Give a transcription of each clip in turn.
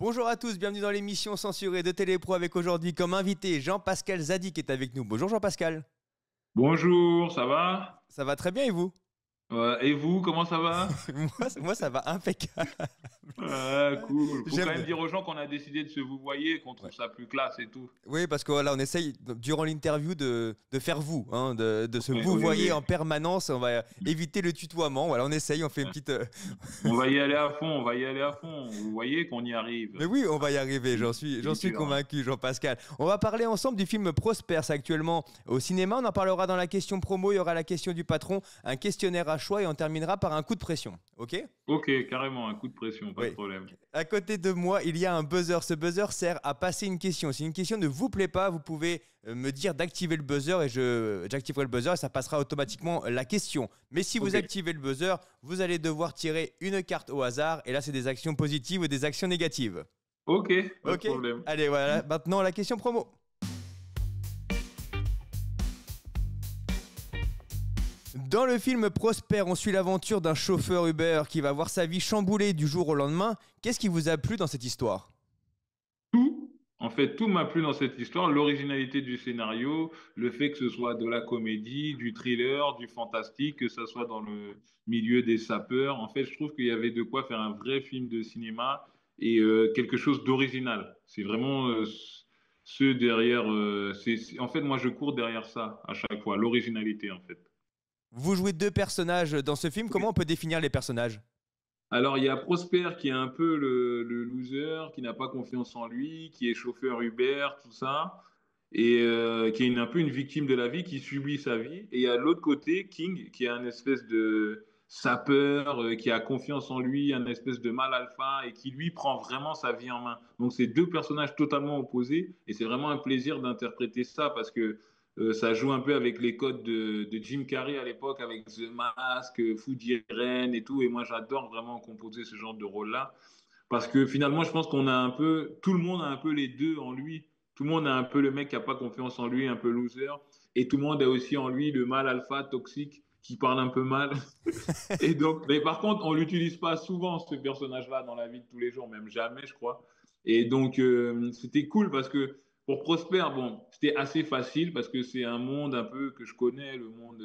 Bonjour à tous, bienvenue dans l'émission censurée de Télépro avec aujourd'hui comme invité Jean-Pascal Zadi qui est avec nous. Bonjour Jean-Pascal. Bonjour, ça va? Ça va très bien et vous? Et vous, comment ça va? Moi ça va impeccable. Cool. Faut quand même J'aime. dire aux gens qu'on a décidé de se vous voyer, qu'on Ouais. trouve ça plus classe et tout. Oui, parce que voilà, on essaye durant l'interview de faire vous, hein, de se Oui, vous oui, voyer oui. en permanence. On va éviter le tutoiement. Voilà, on essaye, on fait une Ouais. petite. On va y aller à fond, on va y aller à fond. Vous voyez qu'on y arrive. Mais oui, on va y arriver, j'en C'est suis dur, hein. convaincu, Jean-Pascal. On va parler ensemble du film Prosper, c'est actuellement au cinéma. On en parlera dans la question promo, il y aura la question du patron, un questionnaire à choix et on terminera par un coup de pression. Ok? Ok, carrément, un coup de pression, pas de Oui. problème. À côté de moi, il y a un buzzer. Ce buzzer sert à passer une question. Si une question ne vous plaît pas, vous pouvez me dire d'activer le buzzer et j'activerai le buzzer et ça passera automatiquement la question. Mais si vous Ok, activez le buzzer, vous allez devoir tirer une carte au hasard et là, c'est des actions positives ou des actions négatives. ok, pas de Ok? problème. Allez, voilà. Maintenant, la question promo. Dans le film Prosper, on suit l'aventure d'un chauffeur Uber qui va voir sa vie chamboulée du jour au lendemain. Qu'est-ce qui vous a plu dans cette histoire? Tout, en fait, tout m'a plu dans cette histoire. L'originalité du scénario, le fait que ce soit de la comédie, du thriller, du fantastique, que ce soit dans le milieu des sapeurs. En fait, je trouve qu'il y avait de quoi faire un vrai film de cinéma et quelque chose d'original. C'est vraiment ce derrière. En fait, moi, je cours derrière ça à chaque fois, l'originalité, en fait. Vous jouez deux personnages dans ce film. Comment on peut définir les personnages? Alors, il y a Prosper qui est un peu le loser, qui n'a pas confiance en lui, qui est chauffeur Uber, tout ça, et qui est un peu une victime de la vie, qui subit sa vie. Et il y a de l'autre côté King, qui est un espèce de sapeur, qui a confiance en lui, un espèce de mal alpha, et qui lui prend vraiment sa vie en main. Donc, c'est deux personnages totalement opposés, et c'est vraiment un plaisir d'interpréter ça, parce que ça joue un peu avec les codes de Jim Carrey à l'époque, avec The Mask, Food Irene et tout. Et moi, j'adore vraiment composer ce genre de rôle-là. Parce que finalement, je pense qu'on a un peu, tout le monde a un peu les deux en lui. Tout le monde a un peu le mec qui n'a pas confiance en lui, un peu loser. Et tout le monde a aussi en lui le mal alpha toxique qui parle un peu mal. Et donc, mais par contre, on l'utilise pas souvent, ce personnage-là, dans la vie de tous les jours, même jamais, je crois. Et donc, c'était cool parce que pour Prosper, bon, c'était assez facile parce que c'est un monde un peu que je connais, le monde,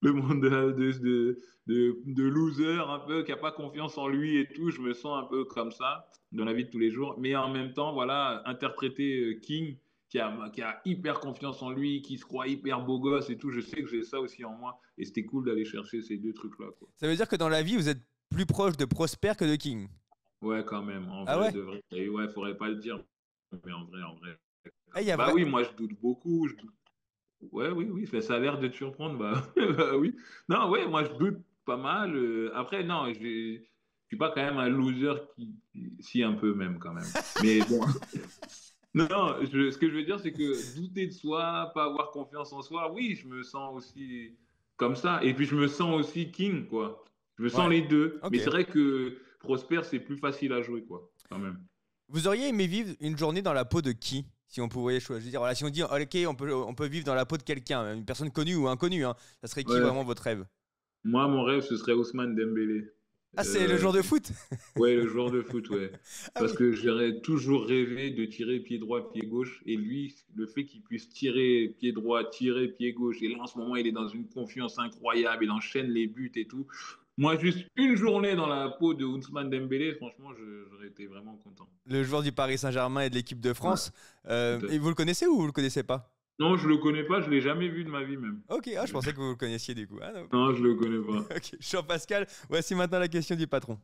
le monde de loser, un peu, qui n'a pas confiance en lui et tout. Je me sens un peu comme ça dans la vie de tous les jours. Mais en même temps, voilà, interpréter King, qui a hyper confiance en lui, qui se croit hyper beau gosse et tout, je sais que j'ai ça aussi en moi. Et c'était cool d'aller chercher ces deux trucs-là, quoi. Ça veut dire que dans la vie, vous êtes plus proche de Prosper que de King. Ouais, quand même, en Ah vrai, ouais? de vrai. Et ouais, faudrait pas le dire, mais en vrai, Eh, quand même. Bah vrai. oui, moi, je doute beaucoup. Ouais, oui, oui, ça a l'air de te surprendre. Bah, bah oui. Non, ouais, moi, je doute pas mal. Après, non, je suis pas quand même un loser si un peu même, quand même. Mais bon, non, ce que je veux dire, c'est que douter de soi, pas avoir confiance en soi, oui, je me sens aussi comme ça. Et puis, je me sens aussi king, quoi. Je me sens Ouais. les deux. Mais Ok. c'est vrai que Prosper, c'est plus facile à jouer, quoi, quand même. Vous auriez aimé vivre une journée dans la peau de qui? Si on pouvait choisir. Voilà, si on dit, ok, on peut vivre dans la peau de quelqu'un, une personne connue ou inconnue, hein, ça serait qui Ouais. vraiment votre rêve? Moi, mon rêve, ce serait Ousmane Dembélé. Ah, c'est le Euh, joueur de foot? ouais, le joueur de foot, ouais. Ah Parce oui. que j'aurais toujours rêvé de tirer pied droit, pied gauche. Et lui, le fait qu'il puisse tirer pied droit, tirer pied gauche, et là, en ce moment, il est dans une confiance incroyable, il enchaîne les buts et tout. Moi, juste une journée dans la peau de Ousmane Dembélé, franchement, j'aurais été vraiment content. Le joueur du Paris Saint-Germain et de l'équipe de Ouais, France. tout à Et fait. vous le connaissez ou vous le connaissez pas? Non, je le connais pas, je l'ai jamais vu de ma vie même. Ok, ah, je pensais que vous le connaissiez du coup. Ah, non. Non, je le connais pas. Ok, Jean-Pascal, voici maintenant la question du patron.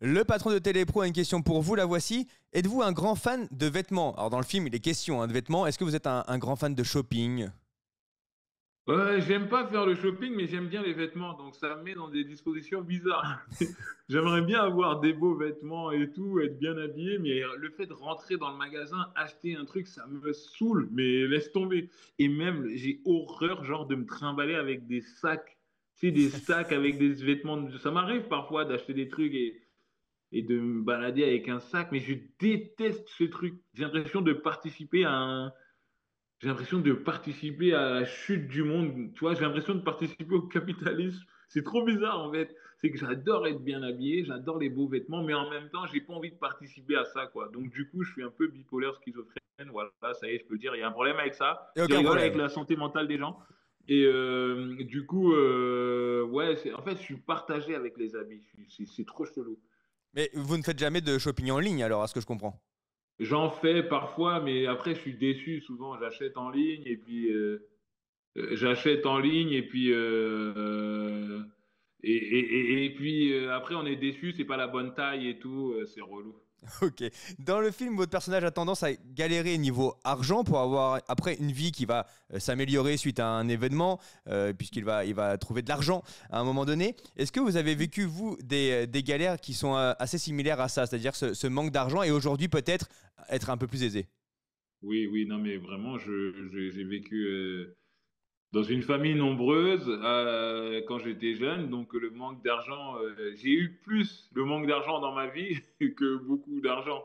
Le patron de Télépro a une question pour vous, la voici. Êtes-vous un grand fan de vêtements? Alors dans le film, il est question hein, de vêtements. Est-ce que vous êtes un grand fan de shopping? Ouais, j'aime pas faire le shopping, mais j'aime bien les vêtements, donc ça me met dans des dispositions bizarres. J'aimerais bien avoir des beaux vêtements et tout, être bien habillé, mais le fait de rentrer dans le magasin, acheter un truc, ça me saoule, mais laisse tomber. Et même, j'ai horreur, genre, de me trimballer avec des sacs, tu sais, des sacs avec des vêtements. Ça m'arrive parfois d'acheter des trucs et de me balader avec un sac, mais je déteste ce truc. J'ai l'impression de participer à la chute du monde. Tu vois, j'ai l'impression de participer au capitalisme. C'est trop bizarre en fait. C'est que j'adore être bien habillé, j'adore les beaux vêtements, mais en même temps, j'ai pas envie de participer à ça, quoi. Donc du coup, je suis un peu bipolaire, schizophrène. Voilà, ça y est, je peux le dire, il y a un problème avec ça. Et Je aucun rigole avec problème. la santé mentale des gens. Et du coup, ouais, en fait, je suis partagé avec les habits. C'est trop chelou. Mais vous ne faites jamais de shopping en ligne, alors, à ce que je comprends. J'en fais parfois, mais après, je suis déçu. Souvent, j'achète en ligne et puis et puis après, on est déçu. C'est pas la bonne taille et tout. C'est relou. Ok. Dans le film, votre personnage a tendance à galérer niveau argent pour avoir après une vie qui va s'améliorer suite à un événement, il va trouver de l'argent à un moment donné. Est-ce que vous avez vécu, vous, des galères qui sont assez similaires à ça, c'est-à-dire ce manque d'argent et aujourd'hui peut-être être un peu plus aisé? Oui, oui, non, mais vraiment, j'ai vécu dans une famille nombreuse quand j'étais jeune. Donc, le manque d'argent, j'ai eu plus le manque d'argent dans ma vie que beaucoup d'argent.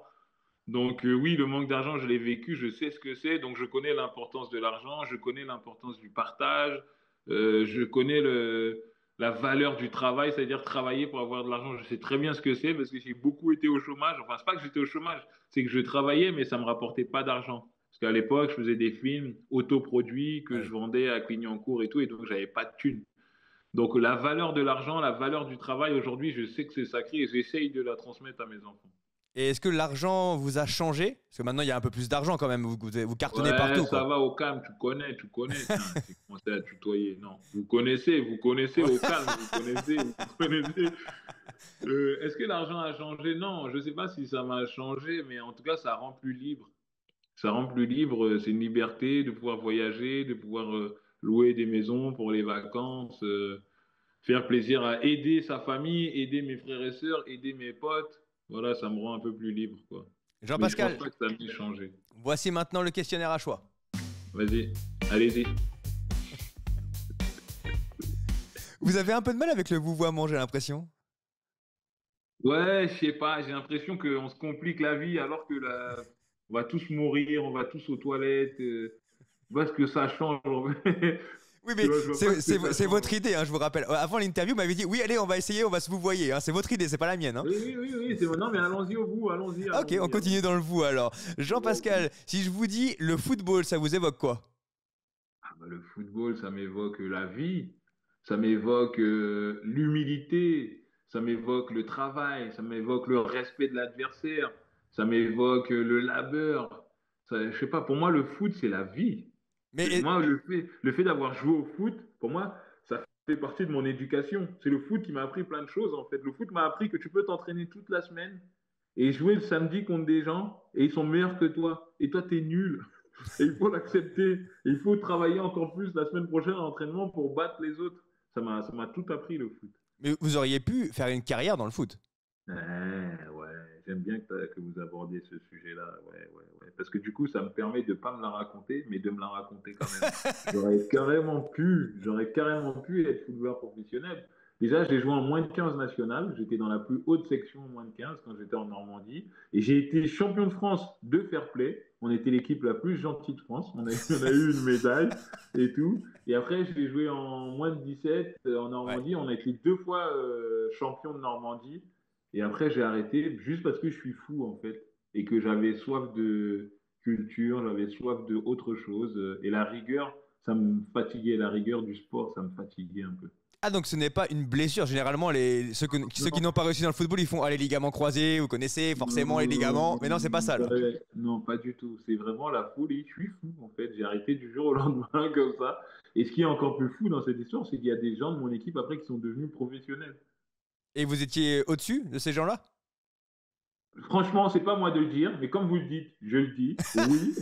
Donc oui, le manque d'argent, je l'ai vécu, je sais ce que c'est, donc je connais l'importance de l'argent, je connais l'importance du partage, je connais la valeur du travail, c'est-à-dire travailler pour avoir de l'argent. Je sais très bien ce que c'est parce que j'ai beaucoup été au chômage. Enfin, c'est pas que j'étais au chômage, c'est que je travaillais, mais ça me rapportait pas d'argent. Parce qu'à l'époque, je faisais des films autoproduits que je Oui. vendais à Clignancourt et donc j'avais pas de thunes. Donc la valeur de l'argent, la valeur du travail, aujourd'hui, je sais que c'est sacré et j'essaye de la transmettre à mes enfants. Et est-ce que l'argent vous a changé? Parce que maintenant, il y a un peu plus d'argent quand même, vous cartonnez Ouais, partout, ça quoi. va au calme, tu connais. Tiens, j'ai commencé à tutoyer. Non, vous connaissez au calme, vous connaissez. Est-ce que l'argent a changé? Non, je ne sais pas si ça m'a changé, mais en tout cas, ça rend plus libre. Ça rend plus libre, c'est une liberté de pouvoir voyager, de pouvoir louer des maisons pour les vacances, faire plaisir à aider sa famille, aider mes frères et sœurs, aider mes potes. Voilà, ça me rend un peu plus libre, quoi. Mais je pense Jean-Pascal, pas que ça m'ait changé. voici maintenant le questionnaire à choix. Vas-y, allez-y. Vous avez un peu de mal avec le vouvoiement, j'ai l'impression. Ouais, je sais pas, j'ai l'impression qu'on se complique la vie alors que on va tous mourir, on va tous aux toilettes. Je vois ce que ça change. En fait. Oui, Tu mais vois, je vois pas ce que ça c'est change. votre idée, hein, je vous rappelle. Avant l'interview, vous m'avez dit, oui, allez, on va essayer, on va se vous voyer. Hein, c'est votre idée, c'est pas la mienne. Hein. Oui, oui, oui, oui, c'est non, mais allons-y au bout, Ok, on allons-y. continue dans le vous alors. Ok. Jean-Pascal, si je vous dis le football, ça vous évoque quoi? Ah bah, le football, ça m'évoque la vie, ça m'évoque l'humilité, ça m'évoque le travail, ça m'évoque le respect de l'adversaire, ça m'évoque le labeur. Je sais pas, pour moi, le foot, c'est la vie. Mais Moi, le fait d'avoir joué au foot, pour moi, ça fait partie de mon éducation. C'est le foot qui m'a appris plein de choses, en fait. Le foot m'a appris que tu peux t'entraîner toute la semaine et jouer le samedi contre des gens et ils sont meilleurs que toi. Et toi, tu es nul. Et il faut l'accepter. Il faut travailler encore plus la semaine prochaine en entraînement pour battre les autres. Ça m'a tout appris, le foot. mais vous auriez pu faire une carrière dans le foot. Ouais, j'aime bien que vous abordiez ce sujet-là. Ouais, ouais, ouais. Parce que du coup, ça me permet de pas me la raconter, mais de me la raconter quand même. J'aurais carrément pu être footballeur professionnel. Déjà, j'ai joué en moins de 15 national. J'étais dans la plus haute section en moins de 15 quand j'étais en Normandie. Et j'ai été champion de France de fair play. On était l'équipe la plus gentille de France. On a eu une médaille et tout. Et après, j'ai joué en moins de 17 en Ouais. Normandie. On a été deux fois champion de Normandie. Et après, j'ai arrêté juste parce que je suis fou, en fait, et que j'avais soif de culture, j'avais soif de autre chose. Et la rigueur, ça me fatiguait. La rigueur du sport, ça me fatiguait un peu. Ah, donc ce n'est pas une blessure. Généralement, ceux qui Non, n'ont pas réussi dans le football, ils font les ligaments croisés. Vous connaissez forcément les ligaments. Mais non, c'est pas ça alors. non, pas du tout. C'est vraiment la folie. Je suis fou, en fait. J'ai arrêté du jour au lendemain comme ça. Et ce qui est encore plus fou dans cette histoire, c'est qu'il y a des gens de mon équipe après qui sont devenus professionnels. Et vous étiez au-dessus de ces gens-là? Franchement, c'est pas moi de le dire, mais comme vous le dites, je le dis. Oui.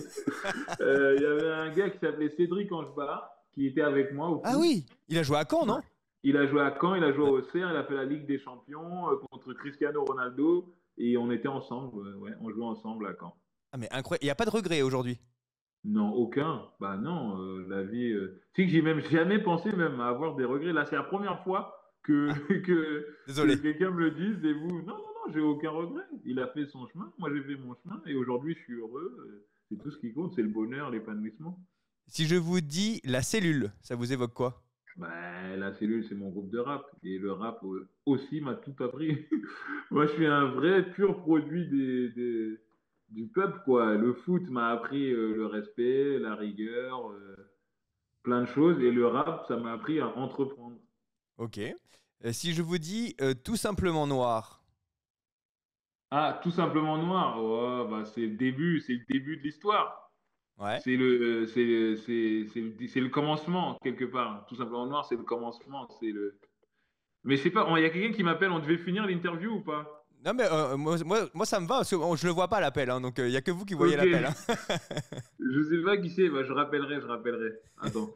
Il y avait un gars qui s'appelait Cédric Angebar, qui était avec moi au Ah foot. oui, il a joué à Caen, Ouais. non? Il a joué à Caen, il a joué Ouais. au Auxerre, il a fait la Ligue des Champions contre Cristiano Ronaldo et on était ensemble, ouais, on jouait ensemble à Caen. Ah, mais incroyable. Il n'y a pas de regret aujourd'hui. Non, aucun. Bah non, la vie. Tu sais que j'ai même jamais pensé même à avoir des regrets. Là, c'est la première fois que, Ah, que désolé. quelqu'un me le dise et vous. Non, non, non, j'ai aucun regret. Il a fait son chemin, moi j'ai fait mon chemin et aujourd'hui je suis heureux. C'est tout ce qui compte, c'est le bonheur, l'épanouissement. Si je vous dis la cellule, ça vous évoque quoi? Bah, la cellule, c'est mon groupe de rap. Et le rap aussi m'a tout appris. Moi, je suis un vrai pur produit du peuple, quoi. Le foot m'a appris le respect, la rigueur, plein de choses. Et le rap, ça m'a appris à entreprendre. Ok. Si je vous dis tout simplement noir. Ah, tout simplement noir. Ouais, bah, c'est le début de l'histoire. Ouais. C'est le commencement, quelque part. Tout simplement noir, c'est le commencement. Mais je sais pas, il y a quelqu'un qui m'appelle, on devait finir l'interview ou pas? Non, mais moi, ça me va, parce que je le vois pas l'appel, hein, donc il y a que vous qui voyez Ok, l'appel, hein. je sais pas qui c'est, bah, je rappellerai. Attends.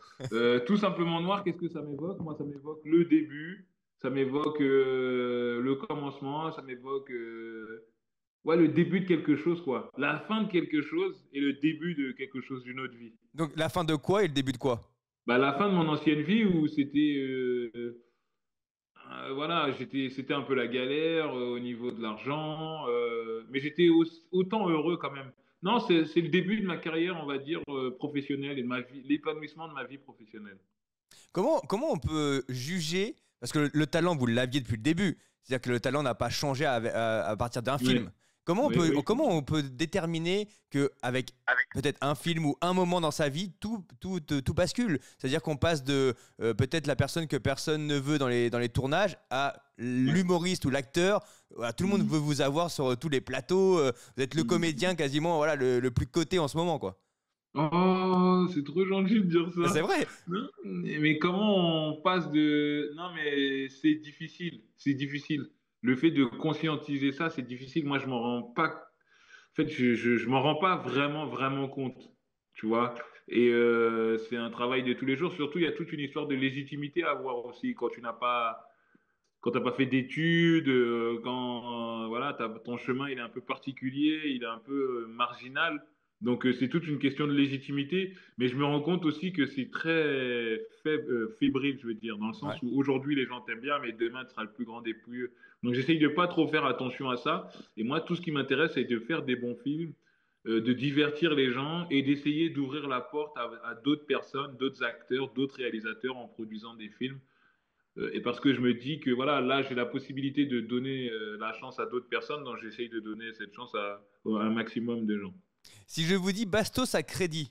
Tout simplement noir, qu'est-ce que ça m'évoque? Moi, ça m'évoque le début, ça m'évoque le commencement, ça m'évoque ouais, le début de quelque chose, quoi. La fin de quelque chose et le début de quelque chose d'une autre vie. Donc la fin de quoi et le début de quoi? Bah, la fin de mon ancienne vie où c'était voilà, c'était un peu la galère au niveau de l'argent, mais j'étais autant heureux quand même. Non, c'est le début de ma carrière, on va dire, professionnelle et de ma vie, l'épanouissement de ma vie professionnelle. Comment on peut juger, parce que le talent, vous l'aviez depuis le début, c'est-à-dire que le talent n'a pas changé à partir d'un Oui, film. Comment on oui, peut, oui. comment on peut déterminer que avec peut-être un film ou un moment dans sa vie, tout bascule? C'est-à-dire qu'on passe de peut-être la personne que personne ne veut dans les tournages à Ouais. l'humoriste ou l'acteur. Voilà, tout le monde Mhm. veut vous avoir sur tous les plateaux. Vous êtes le Mhm. comédien quasiment voilà, le plus coté en ce moment, quoi. Oh, c'est trop gentil de dire C'est ça. vrai. Non, mais comment on passe de... Non, mais c'est difficile, c'est difficile. Le fait de conscientiser ça, c'est difficile. Moi, je m'en rends pas... En fait, je m'en rends pas vraiment, vraiment compte, tu vois. Et c'est un travail de tous les jours. Surtout, il y a toute une histoire de légitimité à avoir aussi quand t'as pas fait d'études, quand voilà, ton chemin il est un peu particulier, il est un peu marginal. Donc c'est toute une question de légitimité, mais je me rends compte aussi que c'est très fébrile, je veux dire, dans le Ouais. sens où aujourd'hui les gens t'aiment bien, mais demain tu seras le plus grand des pouilleux. Donc j'essaye de pas trop faire attention à ça. Et moi, tout ce qui m'intéresse, c'est de faire des bons films, de divertir les gens et d'essayer d'ouvrir la porte à d'autres personnes, d'autres acteurs, d'autres réalisateurs en produisant des films et parce que je me dis que voilà, là, j'ai la possibilité de donner la chance à d'autres personnes, donc j'essaye de donner cette chance à un maximum de gens. Si je vous dis Bastos à crédit.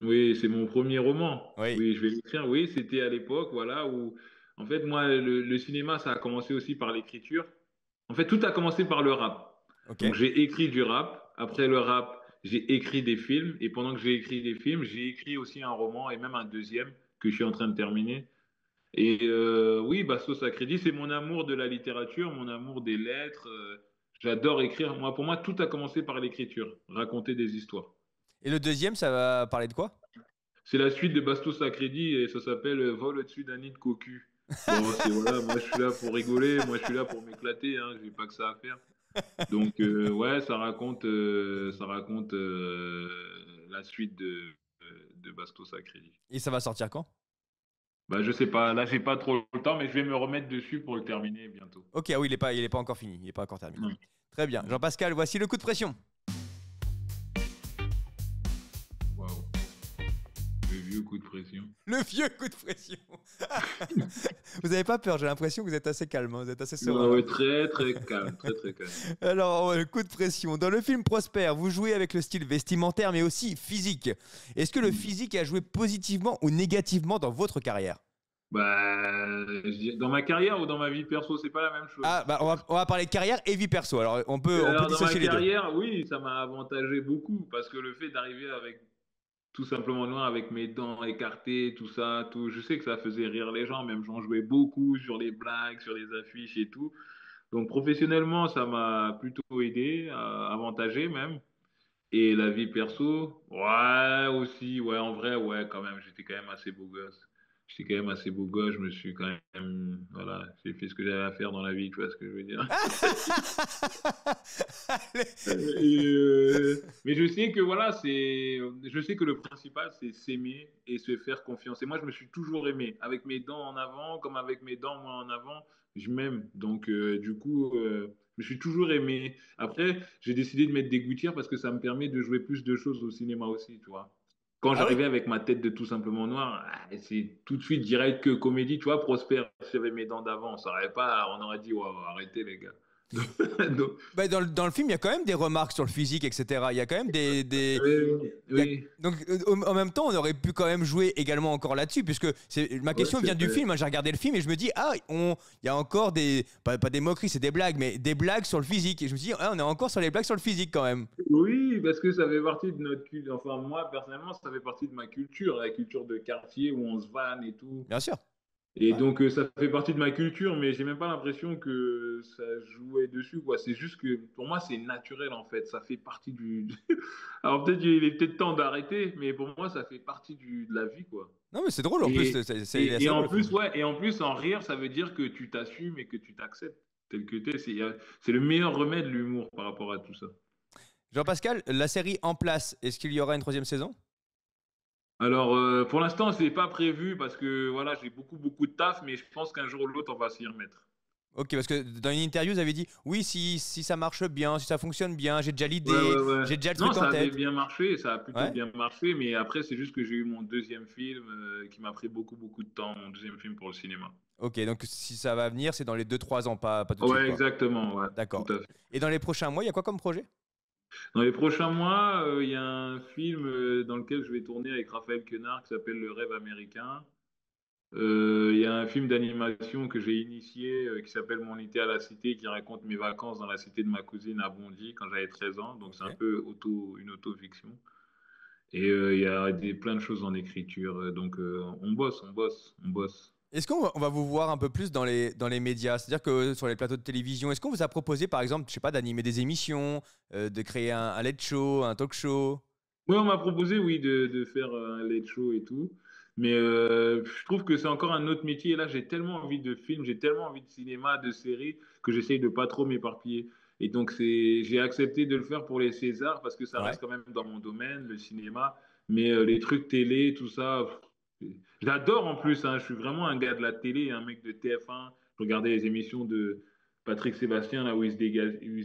Oui, c'est mon premier roman. Oui. Oui, je vais l'écrire. Oui, c'était à l'époque, voilà, où, en fait, moi, le cinéma, ça a commencé aussi par l'écriture. En fait, tout a commencé par le rap. Ok. Donc, j'ai écrit du rap. Après le rap, j'ai écrit des films. Et pendant que j'ai écrit des films, j'ai écrit aussi un roman et même un deuxième que je suis en train de terminer. Et oui, Bastos à crédit, c'est mon amour de la littérature, mon amour des lettres. J'adore écrire. Moi, pour moi, tout a commencé par l'écriture, raconter des histoires. Et le deuxième, ça va parler de quoi? C'est la suite de Bastos à crédit et ça s'appelle Vol au-dessus d'un nid de cocu. Bon, c'est voilà, moi je suis là pour rigoler, moi je suis là pour m'éclater, hein, j'ai pas que ça à faire. Donc ouais, ça raconte la suite de Bastos à crédit. Et ça va sortir quand? Bah je sais pas, là j'ai pas trop le temps, mais je vais me remettre dessus pour le terminer bientôt. Ok, ah oui, il est pas encore fini, il est pas encore terminé. Ouais. Très bien. Jean-Pascal, voici le coup de pression. Waouh, le vieux coup de pression. Le vieux coup de pression. Vous n'avez pas peur, j'ai l'impression que vous êtes assez calme, hein, vous êtes assez Ouais, serein là. ouais, très très calme, très très calme. Alors, le coup de pression. Dans le film Prosper, vous jouez avec le style vestimentaire, mais aussi physique. Est-ce que le physique a joué positivement ou négativement dans votre carrière? Bah, dans ma carrière ou dans ma vie perso, c'est pas la même chose. Ah, bah, on va parler carrière et vie perso. Alors, on peut Alors, dans ma dissocier les deux. carrière, oui, ça m'a avantagé beaucoup parce que le fait d'arriver avec tout simplement loin, avec mes dents écartées, tout ça, tout, je sais que ça faisait rire les gens, même j'en jouais beaucoup sur les blagues, sur les affiches et tout. Donc, professionnellement, ça m'a plutôt aidé, avantagé même. Et la vie perso, ouais, aussi, ouais, en vrai, ouais, quand même, j'étais quand même assez beau gosse. J'étais quand même assez beau gosse, je me suis quand même, voilà, j'ai fait ce que j'avais à faire dans la vie, tu vois ce que je veux dire. Mais je sais que voilà, je sais que le principal, c'est s'aimer et se faire confiance. Et moi, je me suis toujours aimé, avec mes dents en avant, comme avec mes dents moins en avant, je m'aime. Donc, du coup, je me suis toujours aimé. Après, j'ai décidé de mettre des gouttières parce que ça me permet de jouer plus de choses au cinéma aussi, tu vois. Quand Ah oui? j'arrivais avec ma tête de Tout simplement noir, c'est tout de suite direct que comédie. Tu vois, Prosper, si j'avais mes dents d'avant, on aurait dit, waouh, arrêtez les gars. Donc, Bah, dans le film, il y a quand même des remarques sur le physique, etc. Il y a quand même il y a- oui, donc, en même temps, on aurait pu quand même jouer également encore là-dessus, puisque ma ouais, question c'est vient du vrai. film, hein. J'ai regardé le film et je me dis, il y a encore pas des moqueries, c'est des blagues, mais des blagues sur le physique. Et je me dis, on est encore sur les blagues sur le physique quand même. Oui, parce que ça fait partie de notre culture. Enfin, moi, personnellement, ça fait partie de ma culture, la culture de quartier où on se vanne et tout. Bien sûr. Et Ouais. donc, ça fait partie de ma culture, mais j'ai même pas l'impression que ça jouait dessus, quoi. C'est juste que, pour moi, c'est naturel, en fait. Ça fait partie du. Alors, peut-être il est peut-être temps d'arrêter, mais pour moi, ça fait partie de la vie, quoi. Non, mais c'est drôle en plus, Et, il est assez et drôle en le film. plus, ouais, et en plus, en rire, ça veut dire que tu t'assumes et que tu t'acceptes tel que t'es. C'est le meilleur remède, l'humour, par rapport à tout ça. Jean-Pascal, la série en place, est-ce qu'il y aura une troisième saison? Alors, pour l'instant, c'est pas prévu parce que voilà, j'ai beaucoup de taf, mais je pense qu'un jour ou l'autre, on va s'y remettre. Ok, parce que dans une interview, vous avez dit, oui, si ça marche bien, si ça fonctionne bien, j'ai déjà Ouais, l'idée, ouais, ouais. j'ai déjà le Non, truc en ça avait tête. bien marché, ça a plutôt Ouais. bien marché, mais après, c'est juste que j'ai eu mon deuxième film qui m'a pris beaucoup de temps, mon deuxième film pour le cinéma. Ok, donc si ça va venir, c'est dans les 2 3 ans, pas tout de suite, Ouais, quoi. exactement, ouais, tout D'accord. à fait. Et dans les prochains mois, il y a quoi comme projet? Dans les prochains mois, il y a un film dans lequel je vais tourner avec Raphaël Quenard qui s'appelle Le Rêve américain. Il y a un film d'animation que j'ai initié qui s'appelle Mon été à la cité, qui raconte mes vacances dans la cité de ma cousine à Bondy quand j'avais 13 ans. Donc c'est un Ok. peu une auto-fiction. Et il y a plein de choses en écriture. Donc on bosse. Est-ce qu'on va vous voir un peu plus dans les médias? C'est-à-dire que sur les plateaux de télévision, est-ce qu'on vous a proposé, par exemple, je sais pas, d'animer des émissions, de créer un late show, un talk show? Oui, on m'a proposé, oui, de faire un late show et tout. Mais je trouve que c'est encore un autre métier. Et là, j'ai tellement envie de films, j'ai tellement envie de cinéma, de séries, que j'essaye de pas trop m'éparpiller. Et donc, j'ai accepté de le faire pour les Césars parce que ça Ouais. reste quand même dans mon domaine, le cinéma. Mais les trucs télé, tout ça, j'adore en plus, hein. Je suis vraiment un gars de la télé, un mec de TF1. Je regardais les émissions de Patrick Sébastien, là, où il se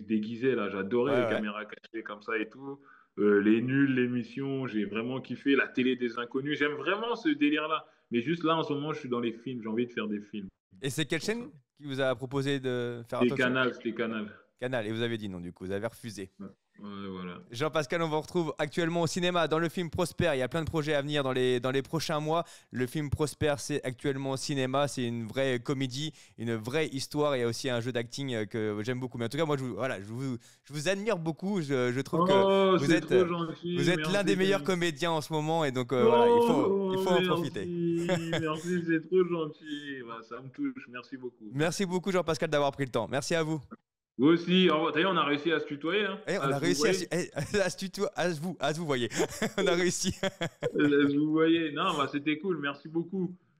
déguisait, là. Ouais, J'adorais les ouais. caméras cachées comme ça et tout. Les nuls, l'émission, j'ai vraiment kiffé. La télé des inconnus, j'aime vraiment ce délire-là. Mais juste là, en ce moment, je suis dans les films. J'ai envie de faire des films. Et c'est C'est quelle pour ça. chaîne qui vous a proposé de faire un talk show? C'était Canal. Canal. Et vous avez dit non, du coup, vous avez refusé. Ouais, ouais, voilà. Jean-Pascal, on vous retrouve actuellement au cinéma dans le film Prosper. Il y a plein de projets à venir dans les prochains mois. Le film Prosper, c'est actuellement au cinéma. C'est une vraie comédie, une vraie histoire. Il y a aussi un jeu d'acting que j'aime beaucoup. Mais en tout cas, moi, je vous admire beaucoup. Je trouve que Oh, vous c'est êtes, trop vous gentil. êtes l'un des Merci, meilleurs Camille. comédiens en ce moment. Et donc, voilà, il Oh, faut en profiter. merci, c'est trop gentil. Bah, ça me touche. Merci beaucoup. Merci beaucoup, Jean-Pascal, d'avoir pris le temps. Merci à vous. Vous aussi. Au revoir. D'ailleurs, on a réussi à se tutoyer, hein, Et on à a se vous réussi voyez. à se vous voyez. On a réussi. À se vous voyez. Non, bah, c'était cool. Merci beaucoup.